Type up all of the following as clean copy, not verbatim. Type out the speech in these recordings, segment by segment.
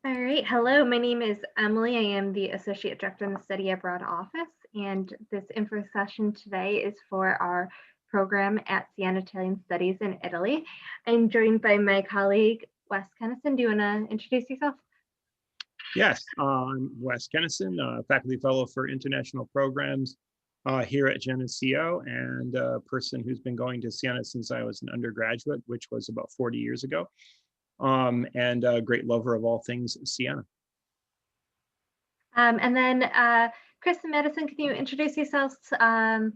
All right. Hello, my name is Emily. I am the Associate Director in the Study Abroad Office, and this info session today is for our program at Siena Italian Studies in Italy. I'm joined by my colleague, Wes Kennison. Do you want to introduce yourself? Yes, I'm Wes Kennison, faculty fellow for international programs here at Geneseo, and a person who's been going to Siena since I was an undergraduate, which was about 40 years ago, and a great lover of all things Siena. And then Chris and Madison, can you introduce yourselves a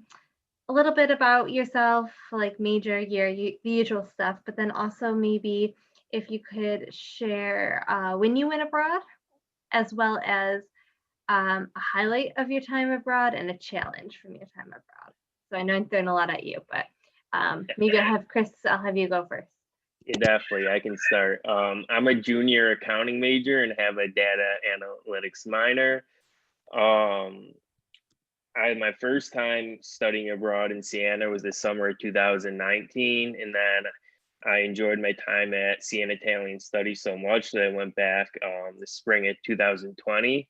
little bit about yourself, like major, year, the usual stuff, but then also maybe if you could share when you went abroad, as well as a highlight of your time abroad and a challenge from your time abroad. So I know I'm throwing a lot at you, but maybe I'll have Chris, I'll have you go first. Yeah, definitely. I can start. I'm a junior accounting major and have a data analytics minor. My first time studying abroad in Siena was the summer of 2019, and then I enjoyed my time at Siena Italian Studies so much that I went back the spring of 2020.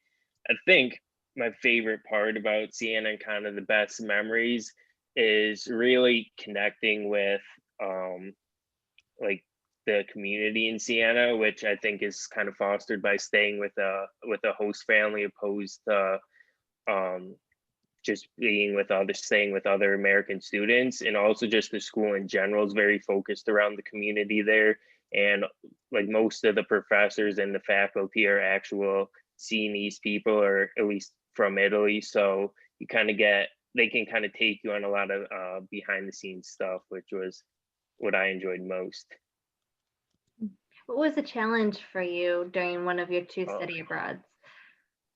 I think my favorite part about Siena and kind of the best memories is really connecting with like the community in Siena, which I think is kind of fostered by staying with a host family opposed to just staying with other American students. And also just the school in general is very focused around the community there. And like most of the professors and the faculty are actual Sienese people, or at least from Italy. So you kind of they can kind of take you on a lot of behind the scenes stuff, which was what I enjoyed most. What was the challenge for you during one of your two study abroads?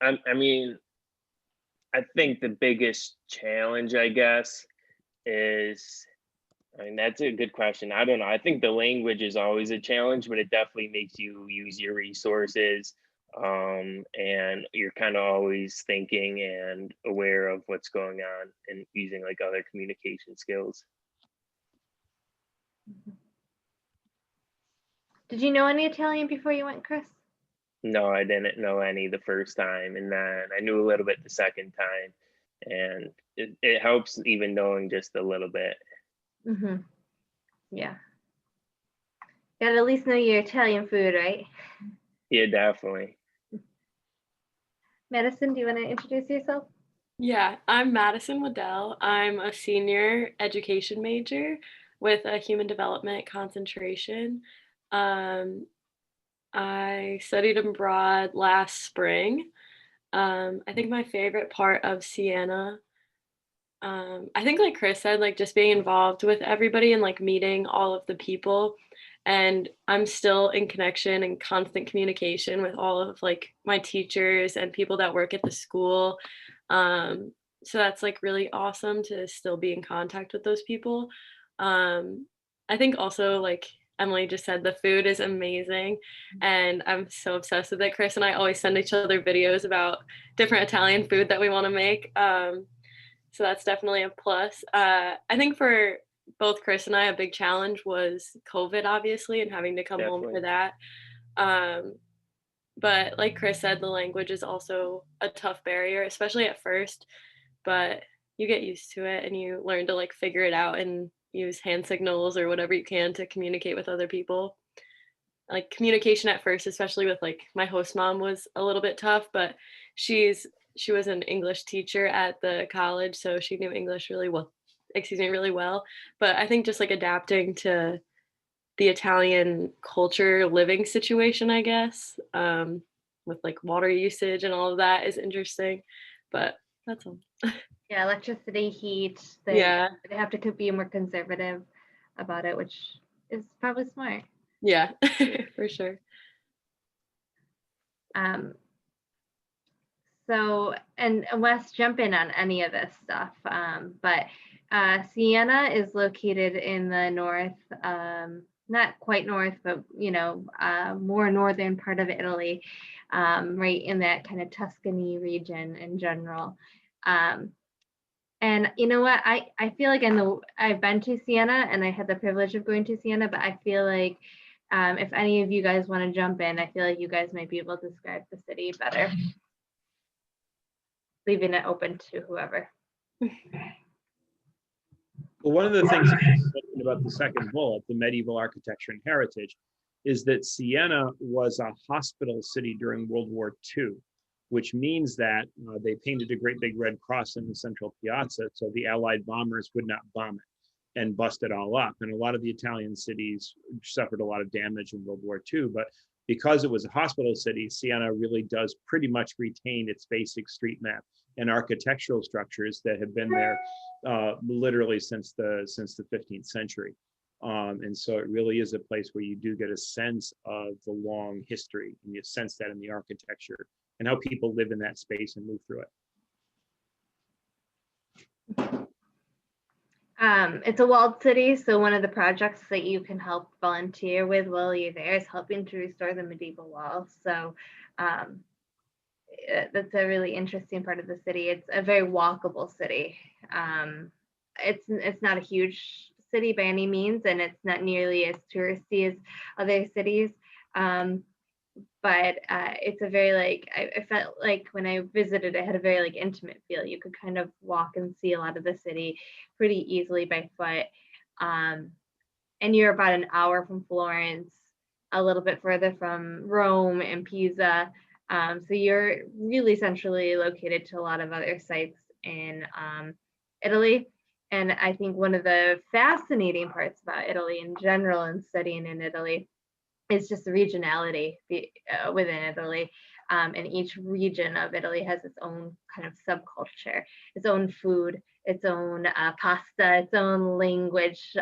I mean, I think the biggest challenge, I guess, is, that's a good question. I don't know. I think the language is always a challenge, but it definitely makes you use your resources. And you're kind of always thinking and aware of what's going on and using like other communication skills. Did you know any Italian before you went, Chris? No, I didn't know any the first time, and then I knew a little bit the second time, and it helps even knowing just a little bit. Mm-hmm. Yeah. You gotta at least know your Italian food, right? Yeah, definitely. Madison, do you want to introduce yourself? Yeah, I'm Madison Waddell. I'm a senior education major with a human development concentration. I studied abroad last spring. I think my favorite part of Siena, I think like Chris said, like just being involved with everybody and like meeting all of the people. And I'm still in connection and constant communication with all of like my teachers and people that work at the school. So that's like really awesome to still be in contact with those people. I think also like Emily just said, the food is amazing and I'm so obsessed with it. Chris and I always send each other videos about different Italian food that we want to make. So that's definitely a plus. I think for both Chris and I, a big challenge was COVID, obviously, and having to come home for that. But like Chris said, the language is also a tough barrier, especially at first, but you get used to it and you learn to like figure it out and use hand signals or whatever you can to communicate with other people. Like communication at first, especially with like my host mom, was a little bit tough, but she was an English teacher at the college, so she knew English really well. But I think just like adapting to the Italian culture living situation, I guess, with like water usage and all of that is interesting. But that's all. Yeah, electricity, heat. They have to be more conservative about it, which is probably smart. Yeah, for sure. So, and Wes, jump in on any of this stuff. But Siena is located in the north, not quite north, but more northern part of Italy, right in that kind of Tuscany region in general. And you know what? I feel like I've been to Siena and I had the privilege of going to Siena, but I feel like if any of you guys want to jump in, I feel like you guys might be able to describe the city better. Leaving it open to whoever. Well, one of the things about the second bullet, the medieval architecture and heritage, is that Siena was a hospital city during World War II, which means that they painted a great big red cross in the central piazza so the Allied bombers would not bomb it and bust it all up. And a lot of the Italian cities suffered a lot of damage in World War II, but because it was a hospital city, Siena really does pretty much retain its basic street map and architectural structures that have been there literally since the 15th century. And so it really is a place where you do get a sense of the long history, and you sense that in the architecture and how people live in that space and move through it. It's a walled city, so one of the projects that you can help volunteer with while you're there is helping to restore the medieval walls. So that's a really interesting part of the city. It's a very walkable city. It's not a huge city by any means, and it's not nearly as touristy as other cities. But it's a very like, I felt like when I visited, it had a very like intimate feel. You could kind of walk and see a lot of the city pretty easily by foot. And you're about an hour from Florence, a little bit further from Rome and Pisa. So you're really centrally located to a lot of other sites in Italy. And I think one of the fascinating parts about Italy in general and studying in Italy is just the regionality within Italy. And each region of Italy has its own kind of subculture, its own food, its own pasta, its own language,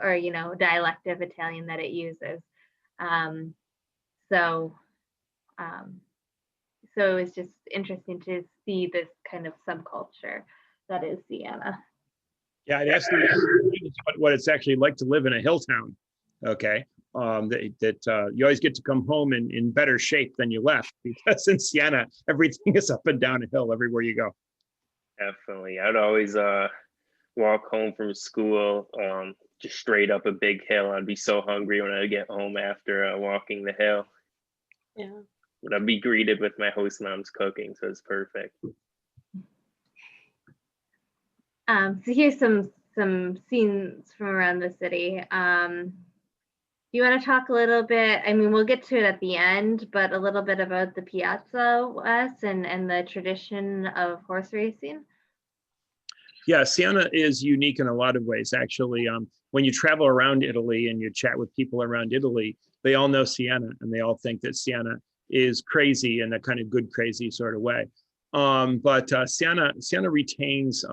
or, you know, dialect of Italian that it uses. So it's just interesting to see this kind of subculture that is Siena. Yeah, I'd ask you what it's actually like to live in a hill town. Okay, that you always get to come home in better shape than you left, because in Siena everything is up and down a hill everywhere you go. Definitely, I'd always walk home from school just straight up a big hill. I'd be so hungry when I get home after walking the hill. Yeah. But I'd be greeted with my host mom's cooking, so it's perfect. So here's some scenes from around the city. You want to talk a little bit, I mean, we'll get to it at the end, but a little bit about the Piazza West and the tradition of horse racing? Yeah, Siena is unique in a lot of ways, actually. When you travel around Italy and you chat with people around Italy, they all know Siena, and they all think that Siena is crazy in a kind of good crazy sort of way. But Siena retains,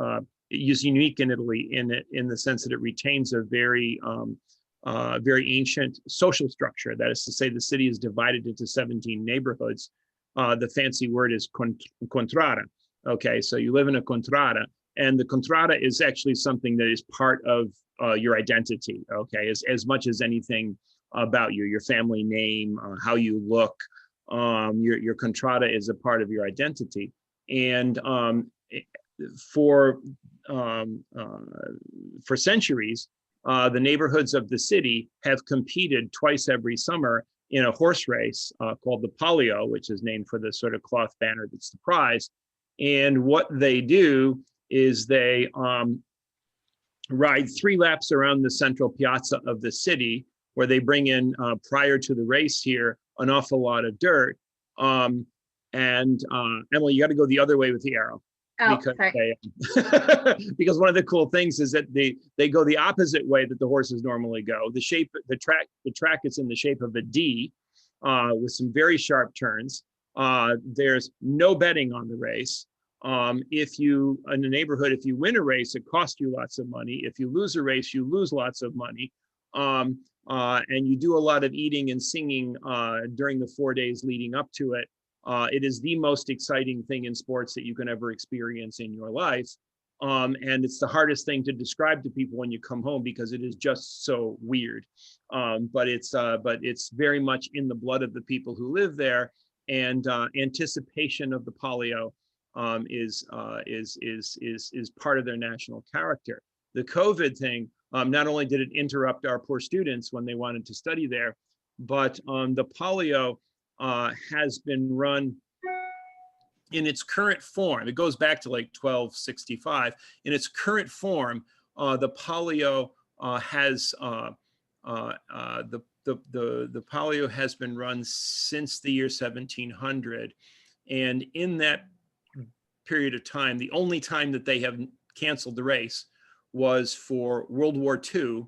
is unique in Italy in the sense that it retains a very ancient social structure. That is to say, the city is divided into 17 neighborhoods. The fancy word is contrada. Okay, so you live in a contrada, and the contrada is actually something that is part of your identity. Okay, as much as anything about you, your family name, how you look. Your contrada is a part of your identity, and for centuries, the neighborhoods of the city have competed twice every summer in a horse race called the Palio, which is named for the sort of cloth banner that's the prize. And what they do is they ride 3 laps around the central piazza of the city, where they bring in, prior to the race here, an awful lot of dirt. Emily, you got to go the other way with the arrow. Oh, because sorry. Because one of the cool things is that they go the opposite way that the horses normally go. The track is in the shape of a D, with some very sharp turns. There's no betting on the race. If you, in the neighborhood, if you win a race, it costs you lots of money. If you lose a race, you lose lots of money. And you do a lot of eating and singing during the 4 days leading up to it. It is the most exciting thing in sports that you can ever experience in your life. And it's the hardest thing to describe to people when you come home, because it is just so weird. But it's very much in the blood of the people who live there, and anticipation of the Palio is part of their national character. The COVID thing, not only did it interrupt our poor students when they wanted to study there, but the Palio has been run in its current form. It goes back to like 1265. In its current form, the Palio has the Palio has been run since the year 1700, and in that period of time, the only time that they have canceled the race was for World War II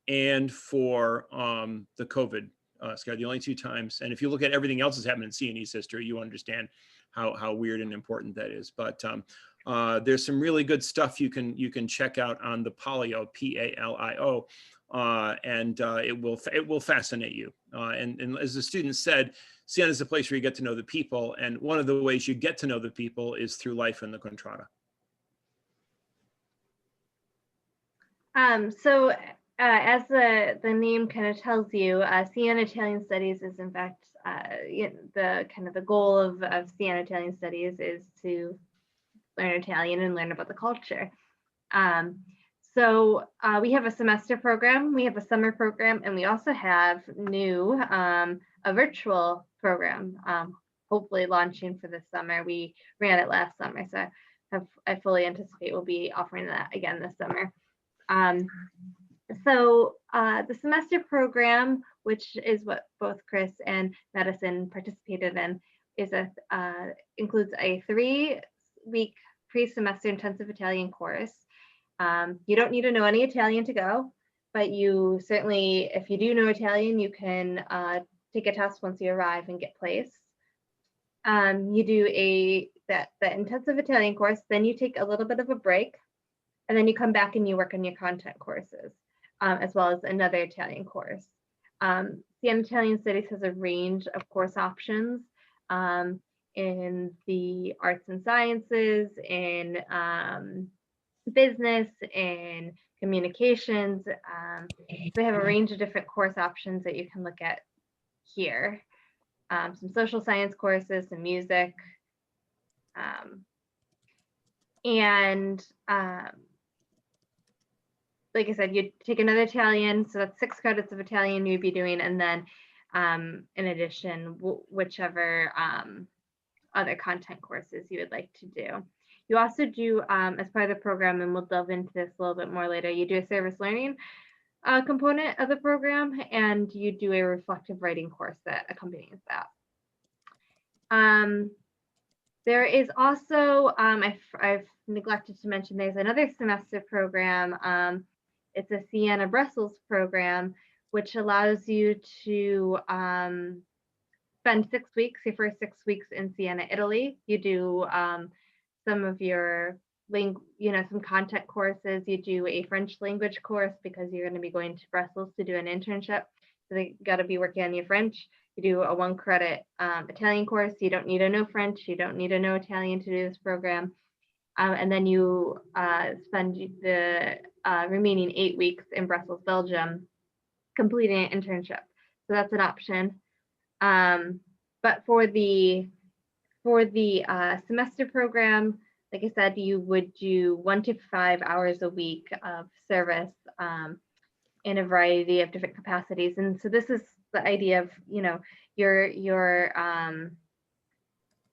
and for the COVID scare, the only two times. And if you look at everything else that's happened in CNE's history, you understand how weird and important that is. But there's some really good stuff you can check out on the Palio, Palio, and it will fascinate you. And as the student said, Siena is a place where you get to know the people, and one of the ways you get to know the people is through life in the contrada. So as the name kind of tells you, Siena Italian Studies is in fact the goal of Siena Italian Studies is to learn Italian and learn about the culture. So we have a semester program, we have a summer program, and we also have new a virtual program, hopefully launching for this summer. We ran it last summer, so I fully anticipate we'll be offering that again this summer. So the semester program, which is what both Chris and Madison participated in, is includes a 3-week pre-semester intensive Italian course. You don't need to know any Italian to go, but you certainly, if you do know Italian, you can take a test once you arrive and get placed. You do that intensive Italian course, then you take a little bit of a break, and then you come back and you work on your content courses, as well as another Italian course. Siena Italian Studies has a range of course options in the arts and sciences, in business, in communications. They have a range of different course options that you can look at here. Some social science courses, some music, and like I said, you take another Italian, so that's 6 credits of Italian you'd be doing, and then in addition, whichever other content courses you would like to do. You also do, as part of the program, and we'll delve into this a little bit more later, you do a service learning component of the program, and you do a reflective writing course that accompanies that. There is also, I've neglected to mention, there's another semester program. It's a Siena Brussels program, which allows you to spend 6 weeks, your first 6 weeks in Siena, Italy. You do some of your some content courses. You do a French language course because you're going to be going to Brussels to do an internship. So they got to be working on your French. You do a 1-credit Italian course. You don't need to know French. You don't need to know Italian to do this program. And then you spend the remaining 8 weeks in Brussels, Belgium, completing an internship. So that's an option. But for the semester program, like I said, you would do 1 to 5 hours a week of service in a variety of different capacities. And so this is the idea of,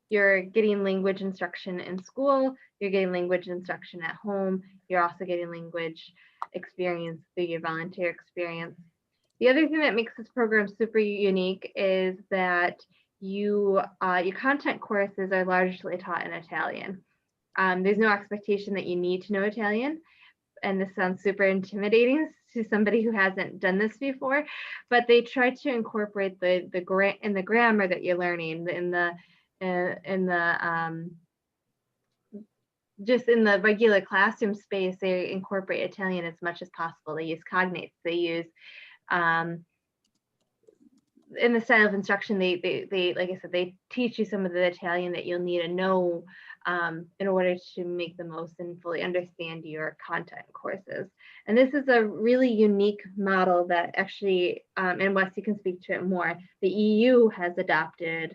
you're getting language instruction in school, you're getting language instruction at home, you're also getting language experience through your volunteer experience. The other thing that makes this program super unique is that your content courses are largely taught in Italian. There's no expectation that you need to know Italian, and this sounds super intimidating to somebody who hasn't done this before, but they try to incorporate the grammar that you're learning just in the regular classroom space. They incorporate Italian as much as possible. They use cognates. They use in the style of instruction, they like I said, they teach you some of the Italian that you'll need to know in order to make the most and fully understand your content courses. And this is a really unique model that actually, and Wes, you can speak to it more, the EU has adopted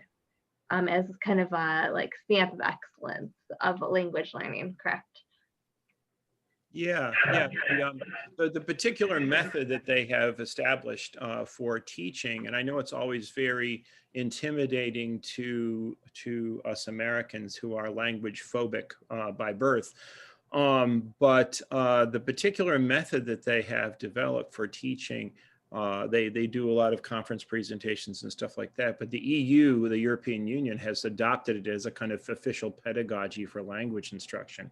as kind of a stamp of excellence of language learning, correct? Yeah, yeah. The particular method that they have established for teaching, and I know it's always very intimidating to us Americans who are language phobic by birth. But the particular method that they have developed for teaching, they do a lot of conference presentations and stuff like that. But the EU, the European Union, has adopted it as a kind of official pedagogy for language instruction.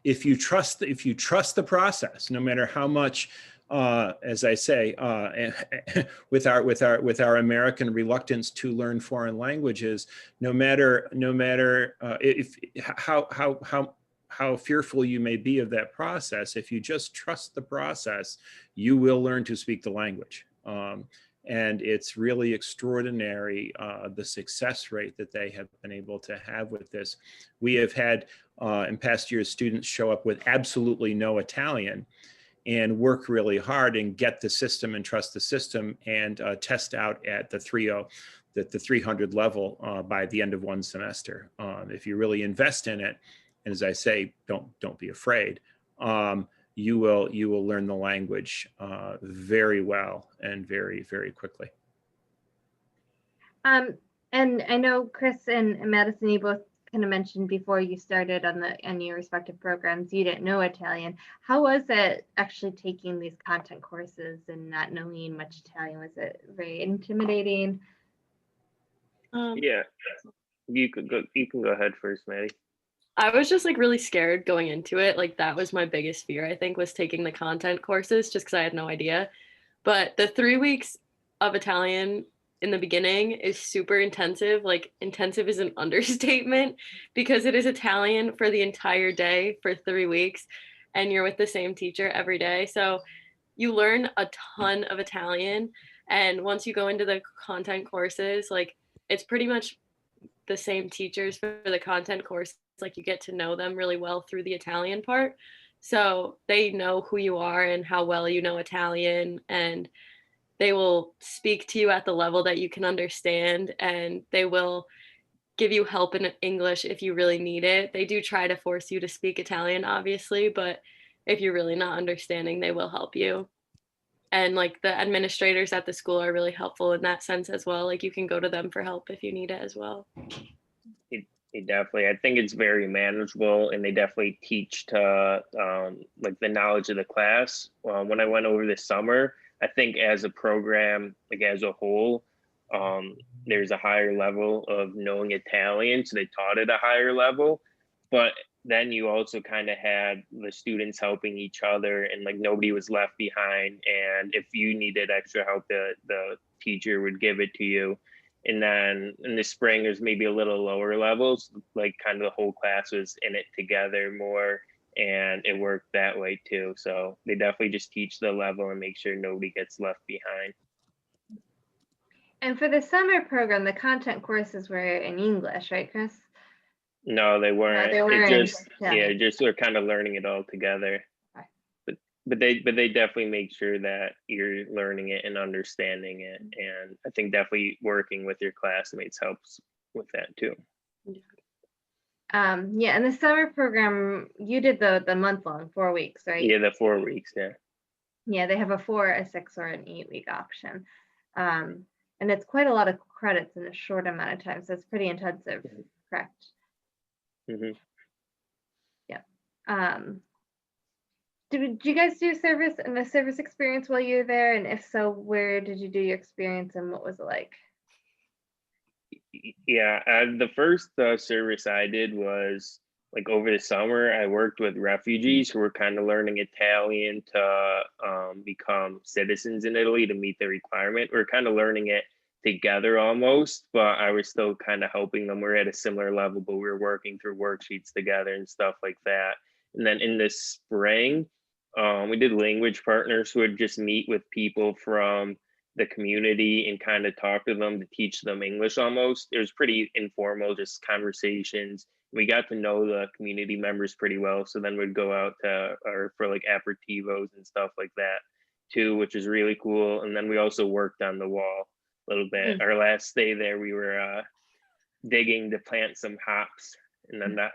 If you trust the process, no matter how much, as I say, with our American reluctance to learn foreign languages, no matter if how fearful you may be of that process, if you just trust the process, you will learn to speak the language. And it's really extraordinary, the success rate that they have been able to have with this. We have had in past years students show up with absolutely no Italian and work really hard and get the system and trust the system and test out at the 300 level by the end of one semester. If you really invest in it, and as I say, don't be afraid. You will learn the language very well and very, very quickly. And I know Chris and Madison, you both kind of mentioned before you started on your respective programs, you didn't know Italian. How was it actually taking these content courses and not knowing much Italian? Was it very intimidating? Yeah, you can go ahead first, Maddie. I was just like really scared going into it. Like that was my biggest fear, I think, was taking the content courses just because I had no idea. But the 3 weeks of Italian in the beginning is super intensive. Like intensive is an understatement because it is Italian for the entire day for 3 weeks and you're with the same teacher every day. So you learn a ton of Italian. And once you go into the content courses, like it's pretty much the same teachers for the content course. Like you get to know them really well through the Italian part. So they know who you are and how well you know Italian, and they will speak to you at the level that you can understand, and they will give you help in English if you really need it. They do try to force you to speak Italian, obviously, but if you're really not understanding, they will help you. And like the administrators at the school are really helpful in that sense as well. Like you can go to them for help if you need it as well. It definitely, I think it's very manageable, and they definitely teach to like the knowledge of the class. When I went over this summer, I think as a program, like as a whole, there's a higher level of knowing Italian, so they taught at a higher level. But then you also kind of had the students helping each other, and like nobody was left behind. And if you needed extra help, the teacher would give it to you. And then in the spring, there's maybe a little lower levels, like kind of the whole class was in it together more, and it worked that way too. So they definitely just teach the level and make sure nobody gets left behind. And for the summer program, the content courses were in English, right, Chris? No, they weren't. they were It just, yeah. just we're kind of learning it all together. Okay. But they definitely make sure that you're learning it and understanding it. And I think definitely working with your classmates helps with that too. Yeah, and the summer program, you did the month-long, 4 weeks, right? Yeah, the 4 weeks, yeah. Yeah, they have a 4, a 6, or an 8-week option. And it's quite a lot of credits in a short amount of time, so it's pretty intensive, correct? Mm-hmm. Yeah. Did you guys do service and the service experience while you were there? And if so, where did you do your experience and what was it like? Yeah, the first service I did was like over the summer. I worked with refugees who were kind of learning Italian to become citizens in Italy to meet the requirement. We are kind of learning it together almost, but I was still kind of helping them. We're at a similar level, but we were working through worksheets together and stuff like that. And then in the spring, we did language partners who would just meet with people from the community and kind of talk to them to teach them English almost. It was pretty informal, just conversations. We got to know the community members pretty well. So then we'd go out to, or for like aperitivos and stuff like that too, which is really cool. And then we also worked on the wall a little bit. Our last day there, we were digging to plant some hops. And then that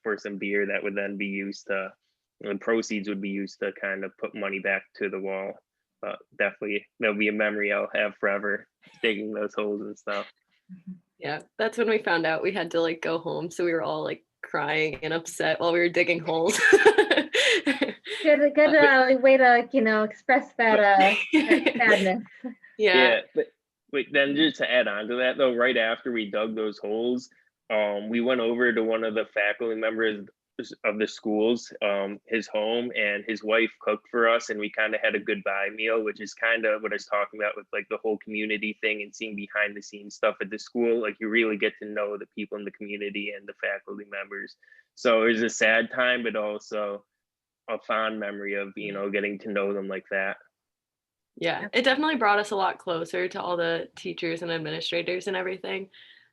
for some beer that would then be used to, the proceeds would be used to kind of put money back to the wall. But definitely there'll be a memory I'll have forever, digging those holes and stuff. Yeah, that's when we found out we had to like go home. So we were all like crying and upset while we were digging holes. Good way to, you know, express that sadness. Yeah, but wait, then just to add on to that though, right after we dug those holes, we went over to one of the faculty members of the schools, his home, and his wife cooked for us, and we kind of had a goodbye meal, which is kind of what I was talking about with like the whole community thing and seeing behind the scenes stuff at the school. Like you really get to know the people in the community and the faculty members. So it was a sad time, but also a fond memory of, you know, getting to know them like that. Yeah, it definitely brought us a lot closer to all the teachers and administrators and everything.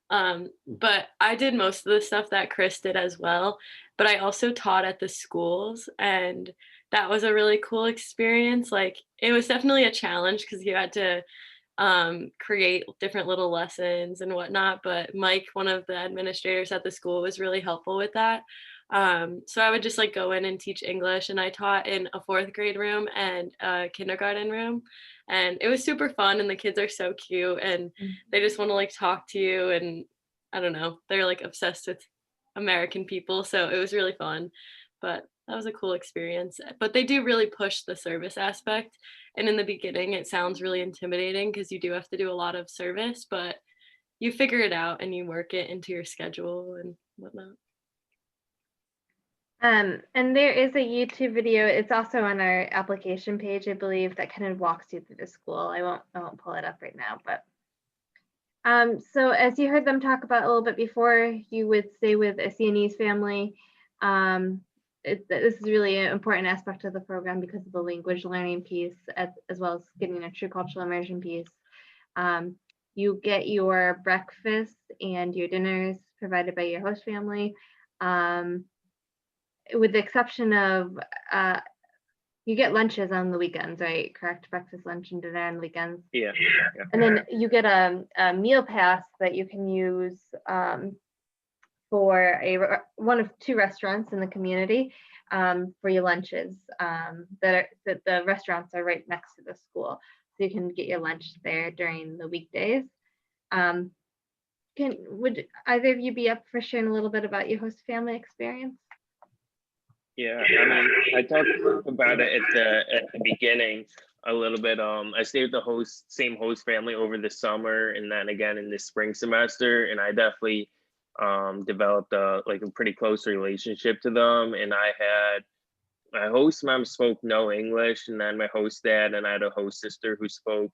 But I did most of the stuff that Chris did as well, but I also taught at the schools, and that was a really cool experience. Like it was definitely a challenge because you had to create different little lessons and whatnot, but Mike, one of the administrators at the school, was really helpful with that. So I would just like go in and teach English, and I taught in a 4th grade room and a kindergarten room, and it was super fun, and the kids are so cute and they just want to like talk to you, and I don't know, they're like obsessed with American people, so it was really fun. But that was a cool experience. But they do really push the service aspect, and in the beginning it sounds really intimidating because you do have to do a lot of service, but you figure it out and you work it into your schedule and whatnot. And there is a YouTube video. It's also on our application page, I believe, that kind of walks you through the school. I won't pull it up right now, but so as you heard them talk about a little bit before, you would stay with a Sienese family. This is really an important aspect of the program because of the language learning piece, as well as getting a true cultural immersion piece. You get your breakfast and your dinners provided by your host family. With the exception of, you get lunches on the weekends, right? Correct? Breakfast, lunch, and dinner on the weekends. Yeah. And then you get a meal pass that you can use for one of 2 restaurants in the community for your lunches. That the restaurants are right next to the school, so you can get your lunch there during the weekdays. Would either of you be up for sharing a little bit about your host family experience? Yeah, I mean, I talked about it at the beginning a little bit. I stayed with the same host family over the summer, and then again in the spring semester, and I definitely developed a pretty close relationship to them. And I had my host mom spoke no English, and then my host dad, and I had a host sister who spoke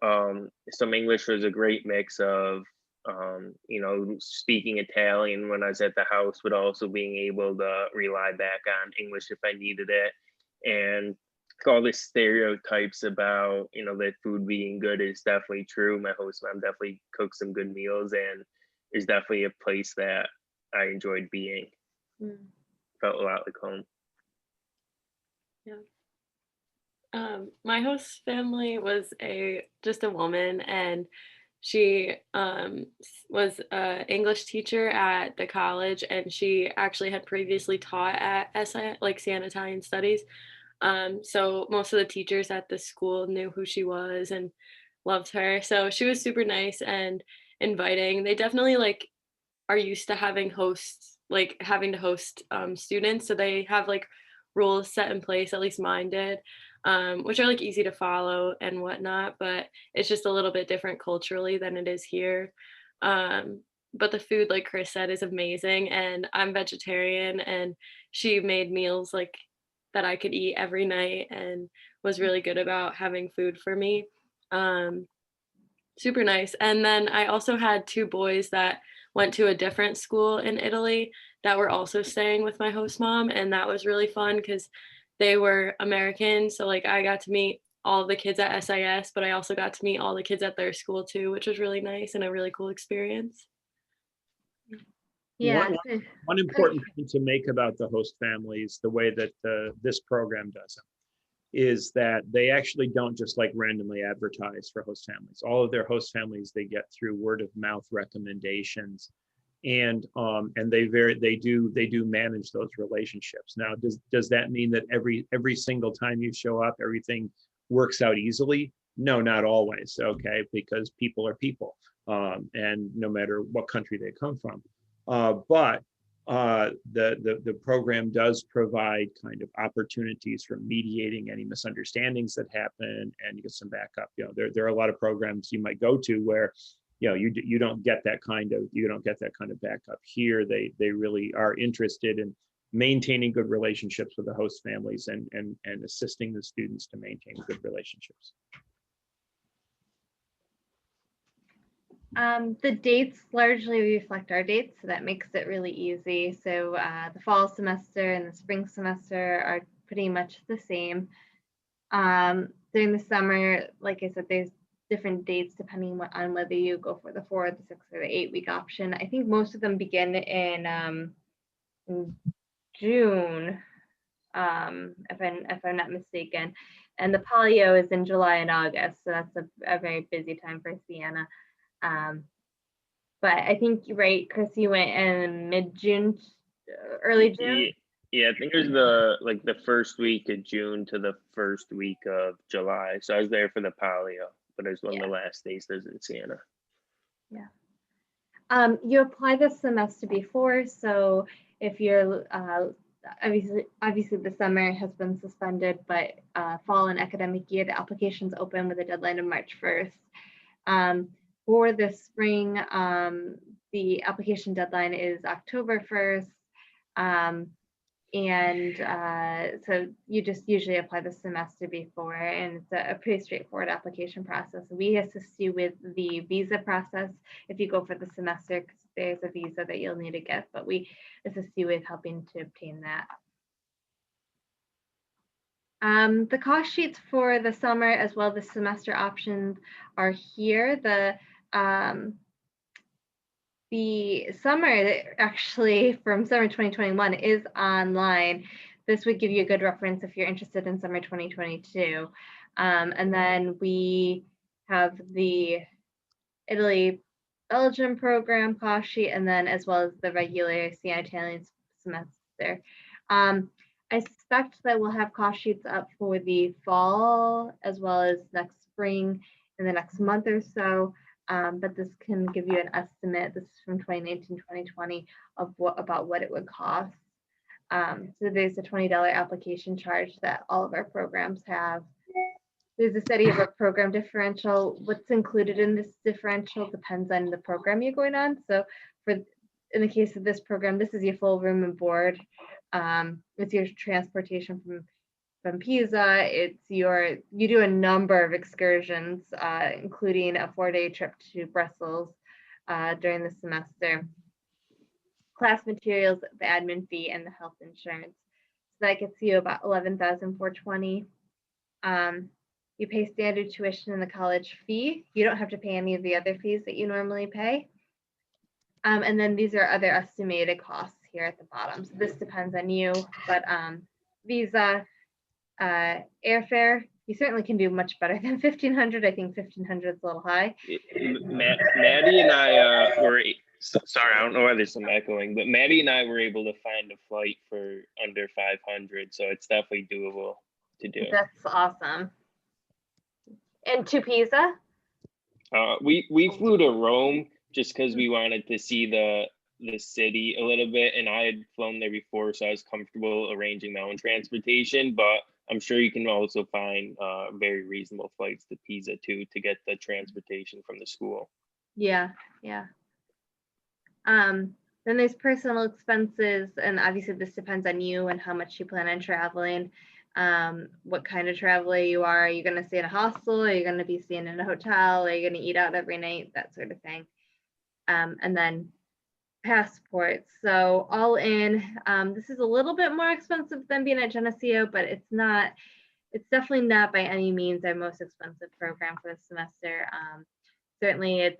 some English. Was a great mix of you know, speaking Italian when I was at the house, but also being able to rely back on English if I needed it. And all the stereotypes about, you know, that food being good is definitely true. My host mom definitely cooks some good meals, and is definitely a place that I enjoyed being. Felt a lot like home. Yeah. My host family was just a woman, and she was an English teacher at the college, and she actually had previously taught at SI, like Siena Italian Studies. So most of the teachers at the school knew who she was and loved her. So she was super nice and inviting. They definitely like are used to having hosts, like having to host students. So they have like rules set in place, at least mine did, which are like easy to follow and whatnot, but it's just a little bit different culturally than it is here. But the food, like Chris said, is amazing, and I'm vegetarian, and she made meals like that I could eat every night and was really good about having food for me. Super nice. And then I also had 2 boys that went to a different school in Italy that were also staying with my host mom, and that was really fun because they were American. So like I got to meet all the kids at SIS, but I also got to meet all the kids at their school too, which was really nice and a really cool experience. Yeah. One important thing to make about the host families, the way that this program does it, is that they actually don't just like randomly advertise for host families. All of their host families they get through word of mouth recommendations. and they do manage those relationships. Now, does that mean that every single time you show up, everything works out easily? No, not always. Okay, because people are people, and no matter what country they come from, but the program does provide kind of opportunities for mediating any misunderstandings that happen, and you get some backup. There are a lot of programs you might go to where you don't get that kind of backup. Here they really are interested in maintaining good relationships with the host families and assisting the students to maintain good relationships. The dates largely reflect our dates, so that makes it really easy. So the fall semester and the spring semester are pretty much the same. During the summer, like I said, there's different dates depending on whether you go for the 4, the 6, or the 8-week option. I think most of them begin in June, if I'm not mistaken, and the polio is in July and August, so that's a very busy time for Siena. But I think you're right, Chris, you went in mid-June, early June. Yeah, I think it was the first week of June to the first week of July. So I was there for the polio, but it was one of the last days I was in Siena. Yeah. You apply this semester before, so if you're obviously the summer has been suspended, but fall and academic year, the application's open with a deadline of March 1st. For the spring, the application deadline is October 1st. So you just usually apply the semester before, and it's a pretty straightforward application process. We assist you with the visa process if you go for the semester, because there's a visa that you'll need to get, but we assist you with helping to obtain that. The cost sheets for the summer as well as the semester options are here. The summer, actually, from summer 2021 is online. This would give you a good reference if you're interested in summer 2022. And then we have the Italy, Belgium program cost sheet, and then as well as the regular Siena Italian semester. I suspect that we'll have cost sheets up for the fall as well as next spring in the next month or so. But this can give you an estimate. This is from 2019-2020 of about what it would cost. So there's a $20 application charge that all of our programs have. There's a study of a program differential. What's included in this differential depends on the program you're going on. So in the case of this program, this is your full room and board. It's your transportation from Pisa. You do a number of excursions, including a 4-day trip to Brussels during the semester, class materials, the admin fee, and the health insurance. So that gets you about $11,420. You pay standard tuition and the college fee. You don't have to pay any of the other fees that you normally pay. And then these are other estimated costs here at the bottom. So this depends on you, but visa, airfare, you certainly can do much better than 1,500. I think 1,500 is a little high. Maddie and I were, sorry, I don't know why there's some echoing, but Maddie and I were able to find a flight for under 500, so it's definitely doable to do. That's awesome. And to Pisa? We flew to Rome just because we wanted to see the city a little bit, and I had flown there before, so I was comfortable arranging my own transportation, but I'm sure you can also find very reasonable flights to Pisa too to get the transportation from the school. Yeah. Then there's personal expenses, and obviously this depends on you and how much you plan on traveling. What kind of traveler you are. Are you going to stay in a hostel? Are you going to be staying in a hotel? Are you going to eat out every night? That sort of thing. And then passports. So all in, this is a little bit more expensive than being at Geneseo, but it's definitely not by any means our most expensive program for the semester. Certainly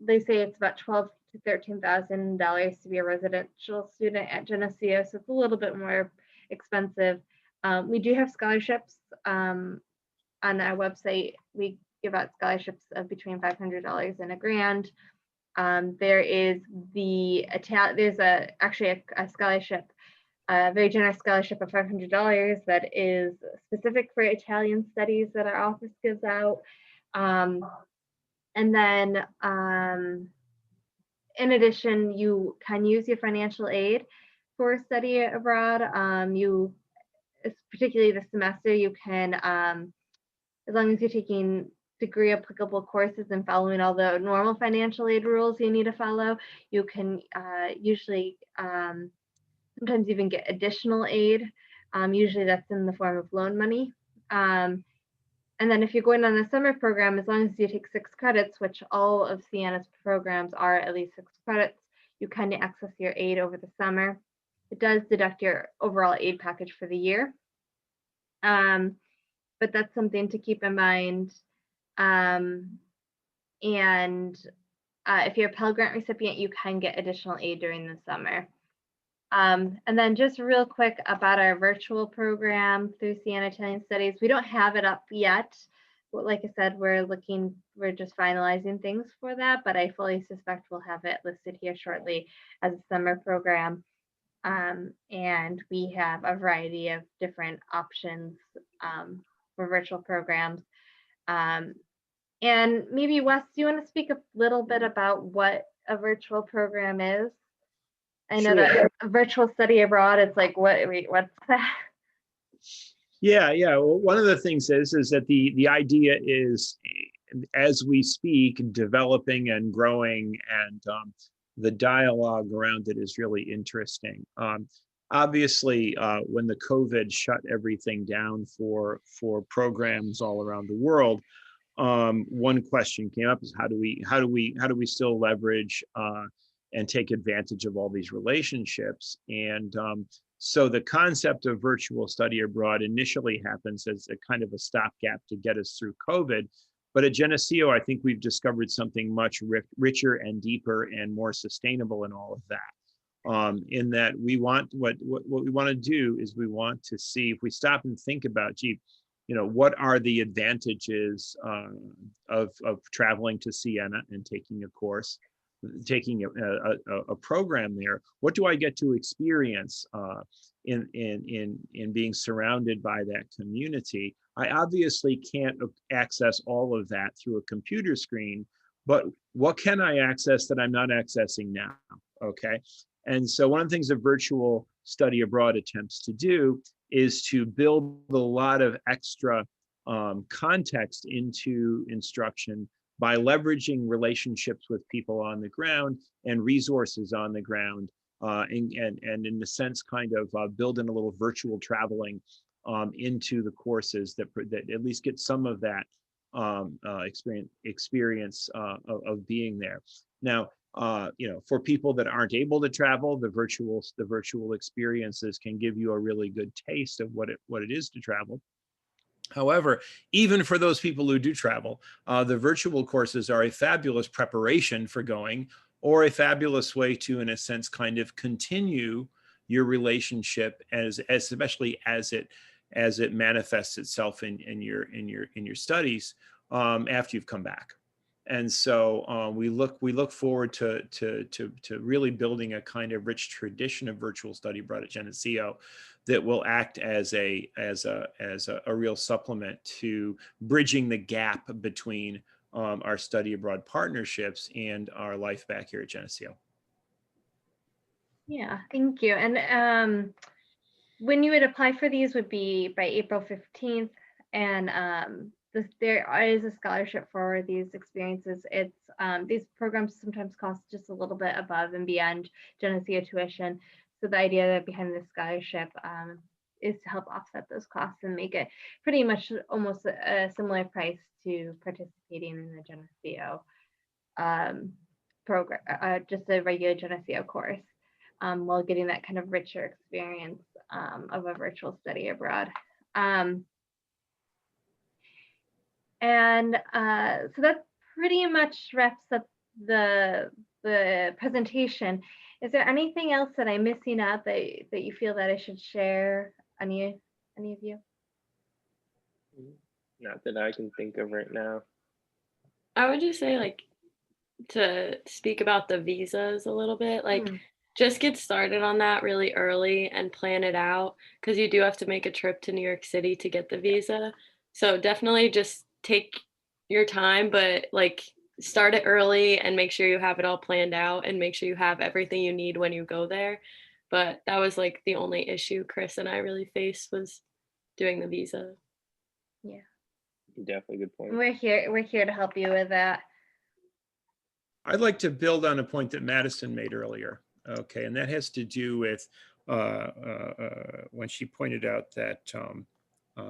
they say it's about $12,000 to $13,000 to be a residential student at Geneseo, so it's a little bit more expensive. We do have scholarships on our website. We give out scholarships of between $500 and $1,000. There is there's actually a scholarship, a very generous scholarship of $500 that is specific for Italian studies that our office gives out. And then in addition, you can use your financial aid for study abroad. Particularly this semester, you can, as long as you're taking degree applicable courses and following all the normal financial aid rules you need to follow, you can usually sometimes even get additional aid. Usually that's in the form of loan money. And then if you're going on the summer program, as long as you take 6 credits, which all of Siena's programs are at least 6 credits, you can access your aid over the summer. It does deduct your overall aid package for the year. But that's something to keep in mind. And if you're a Pell Grant recipient, you can get additional aid during the summer. And then just real quick about our virtual program through Siena Italian Studies. We don't have it up yet. Like I said, we're just finalizing things for that, but I fully suspect we'll have it listed here shortly as a summer program. And we have a variety of different options for virtual programs. And maybe Wes, do you want to speak a little bit about what a virtual program is? I know that a virtual study abroad, it's like, what's that? Yeah. Well, one of the things is that the idea is, as we speak, developing and growing, and the dialogue around it is really interesting. Obviously, when the COVID shut everything down for programs all around the world, one question came up is how do we still leverage and take advantage of all these relationships? And so the concept of virtual study abroad initially happens as a kind of a stopgap to get us through COVID. But at Geneseo, I think we've discovered something much richer and deeper and more sustainable in all of that. In that we want, what we want to do is we want to see, if we stop and think about, what are the advantages of traveling to Siena and taking a course, taking a program there? What do I get to experience in being surrounded by that community? I obviously can't access all of that through a computer screen, but what can I access that I'm not accessing now? Okay. And so one of the things a virtual study abroad attempts to do is to build a lot of extra context into instruction by leveraging relationships with people on the ground and resources on the ground, and in a sense, kind of building a little virtual traveling into the courses that at least get some of that experience of being there. Now, for people that aren't able to travel, the virtual experiences can give you a really good taste of what it is to travel. However, even for those people who do travel, the virtual courses are a fabulous preparation for going, or a fabulous way to, in a sense, kind of continue your relationship, especially as it manifests itself in your studies after you've come back. And so we look forward to really building a kind of rich tradition of virtual study abroad at Geneseo that will act as a real supplement to bridging the gap between our study abroad partnerships and our life back here at Geneseo. Yeah, thank you. And when you would apply for these would be by April 15th, and there is a scholarship for these experiences. It's these programs sometimes cost just a little bit above and beyond Geneseo tuition. So the idea behind this scholarship is to help offset those costs and make it pretty much almost a similar price to participating in the Geneseo program, just a regular Geneseo course, while getting that kind of richer experience of a virtual study abroad. And so that pretty much wraps up the presentation. Is there anything else that I'm missing out that you feel that I should share? Any of you? Not that I can think of right now. I would just say, like, to speak about the visas a little bit. Like, Hmm. just get started on that really early and plan it out because you do have to make a trip to New York City to get the visa. So definitely just take your time, but like start it early and make sure you have it all planned out and make sure you have everything you need when you go there. But that was like the only issue Chris and I really faced was doing the visa. Yeah. Definitely good point. We're here to help you with that. I'd like to build on a point that Madison made earlier. Okay, and that has to do with when she pointed out that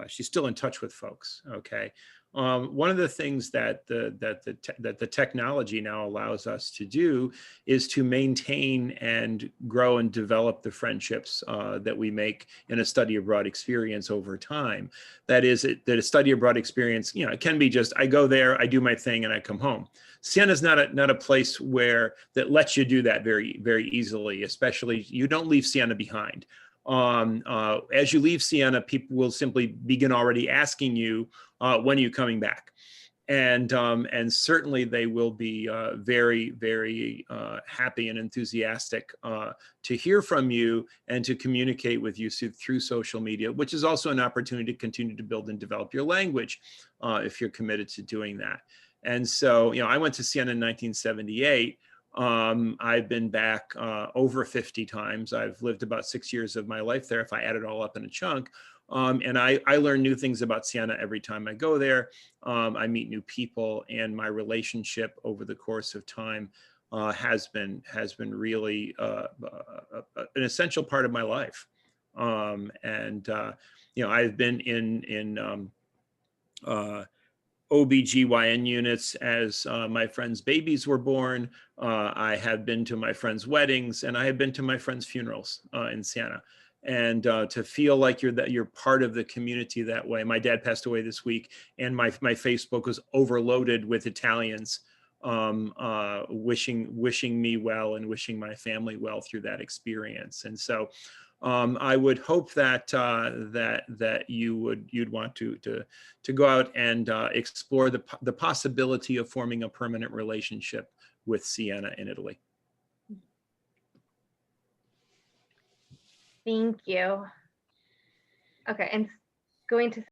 she's still in touch with folks. Okay, one of the things that the technology now allows us to do is to maintain and grow and develop the friendships that we make in a study abroad experience over time. That is, that a study abroad experience, you know, it can be just I go there, I do my thing, and I come home. Siena is not a place where that lets you do that very easily. Especially, you don't leave Siena behind. As you leave Siena, people will simply begin already asking you, when are you coming back? And certainly they will be very happy and enthusiastic to hear from you and to communicate with you through social media, which is also an opportunity to continue to build and develop your language if you're committed to doing that. And so, you know, I went to Siena in 1978. I've been back over 50 times. I've lived about 6 years of my life there, if I add it all up in a chunk. And I learn new things about Siena every time I go there. I meet new people, and my relationship over the course of time has been really an essential part of my life. You know, I've been in OBGYN units as my friends' babies were born. I have been to my friends' weddings, and I have been to my friends' funerals in Siena. And to feel like you're part of the community that way. My dad passed away this week, and my Facebook was overloaded with Italians wishing me well and wishing my family well through that experience. And so I would hope that that you'd want to go out and explore the possibility of forming a permanent relationship with Siena in Italy. Thank you. Okay, and going to